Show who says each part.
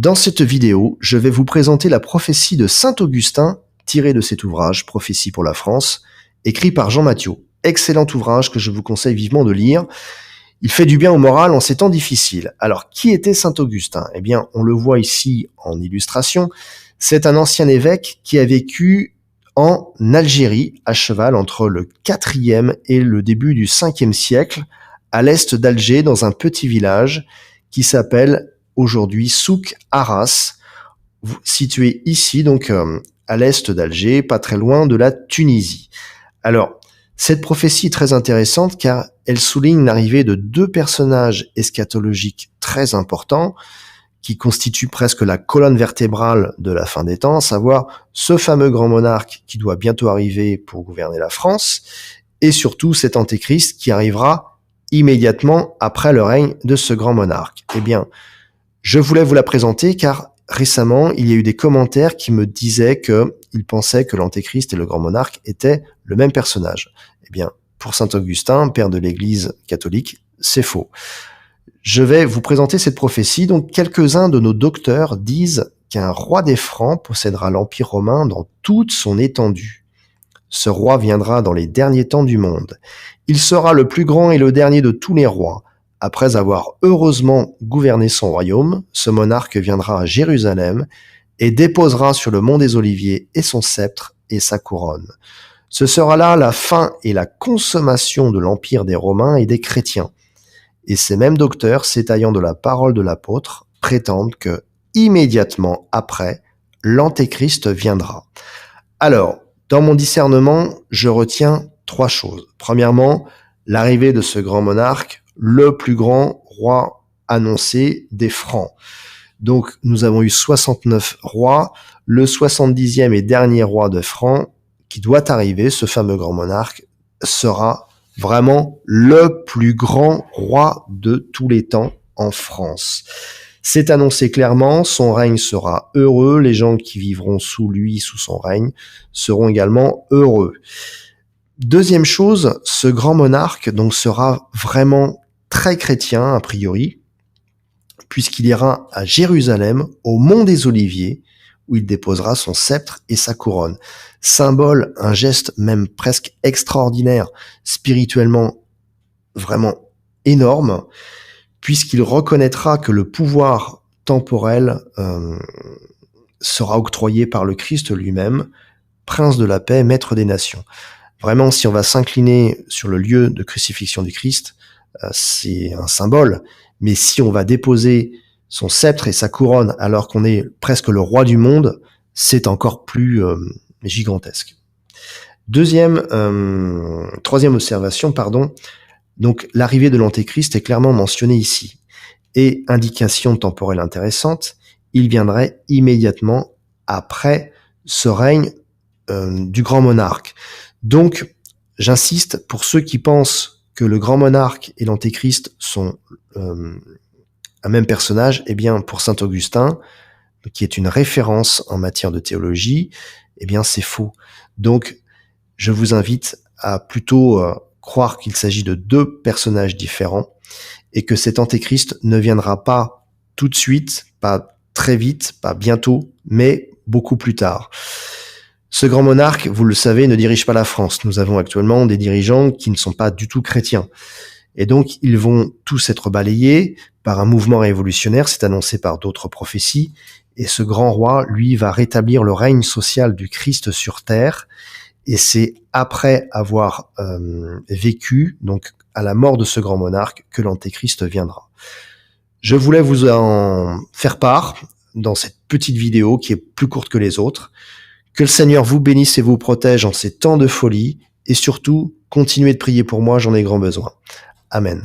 Speaker 1: Dans cette vidéo, je vais vous présenter la prophétie de saint Augustin, tirée de cet ouvrage, Prophétie pour la France, écrit par Jean Mathiot. Excellent ouvrage que je vous conseille vivement de lire. Il fait du bien au moral en ces temps difficiles. Alors, qui était saint Augustin? Eh bien, on le voit ici en illustration. C'est un ancien évêque qui a vécu en Algérie, à cheval entre le 4e et le début du 5e siècle, à l'est d'Alger, dans un petit village qui s'appelle aujourd'hui Souk Arras, situé ici, donc à l'est d'Alger, pas très loin de la Tunisie. Alors, cette prophétie est très intéressante car elle souligne l'arrivée de deux personnages eschatologiques très importants qui constituent presque la colonne vertébrale de la fin des temps, à savoir ce fameux grand monarque qui doit bientôt arriver pour gouverner la France, et surtout cet antéchrist qui arrivera immédiatement après le règne de ce grand monarque. Eh bien, je voulais vous la présenter car récemment, il y a eu des commentaires qui me disaient qu'ils pensaient que l'antéchrist et le grand monarque étaient le même personnage. Eh bien, pour saint Augustin, père de l'Église catholique, c'est faux. Je vais vous présenter cette prophétie. Donc, quelques-uns de nos docteurs disent qu'un roi des Francs possédera l'Empire romain dans toute son étendue. Ce roi viendra dans les derniers temps du monde. Il sera le plus grand et le dernier de tous les rois. Après avoir heureusement gouverné son royaume, ce monarque viendra à Jérusalem et déposera sur le mont des Oliviers et son sceptre et sa couronne. Ce sera là la fin et la consommation de l'empire des Romains et des chrétiens. Et ces mêmes docteurs, s'étaillant de la parole de l'apôtre, prétendent que, immédiatement après, l'antéchrist viendra. Alors, dans mon discernement, je retiens trois choses. Premièrement, l'arrivée de ce grand monarque, le plus grand roi annoncé des Francs. Donc, nous avons eu 69 rois, le 70e et dernier roi de Francs, qui doit arriver, ce fameux grand monarque, sera vraiment le plus grand roi de tous les temps en France. C'est annoncé clairement, son règne sera heureux, les gens qui vivront sous lui, sous son règne, seront également heureux. Deuxième chose, ce grand monarque donc sera vraiment très chrétien a priori, puisqu'il ira à Jérusalem, au mont des Oliviers, où il déposera son sceptre et sa couronne. Symbole, un geste même presque extraordinaire, spirituellement vraiment énorme, puisqu'il reconnaîtra que le pouvoir temporel sera octroyé par le Christ lui-même, prince de la paix, maître des nations. Vraiment, si on va s'incliner sur le lieu de crucifixion du Christ, c'est un symbole, mais si on va déposer son sceptre et sa couronne alors qu'on est presque le roi du monde, c'est encore plus gigantesque. Troisième observation, donc l'arrivée de l'antéchrist est clairement mentionnée ici. Et indication temporelle intéressante, il viendrait immédiatement après ce règne du grand monarque. Donc, j'insiste, pour ceux qui pensent que le grand monarque et l'antéchrist sont un même personnage, eh bien, pour saint Augustin, qui est une référence en matière de théologie, eh bien, c'est faux. Donc, je vous invite à plutôt croire qu'il s'agit de deux personnages différents et que cet antéchrist ne viendra pas tout de suite, pas très vite, pas bientôt, mais beaucoup plus tard. Ce grand monarque, vous le savez, ne dirige pas la France. Nous avons actuellement des dirigeants qui ne sont pas du tout chrétiens. Et donc, ils vont tous être balayés par un mouvement révolutionnaire, c'est annoncé par d'autres prophéties, et ce grand roi, lui, va rétablir le règne social du Christ sur terre, et c'est après avoir vécu, donc à la mort de ce grand monarque, que l'antéchrist viendra. Je voulais vous en faire part dans cette petite vidéo qui est plus courte que les autres. Que le Seigneur vous bénisse et vous protège en ces temps de folie, et surtout, continuez de prier pour moi, j'en ai grand besoin. Amen.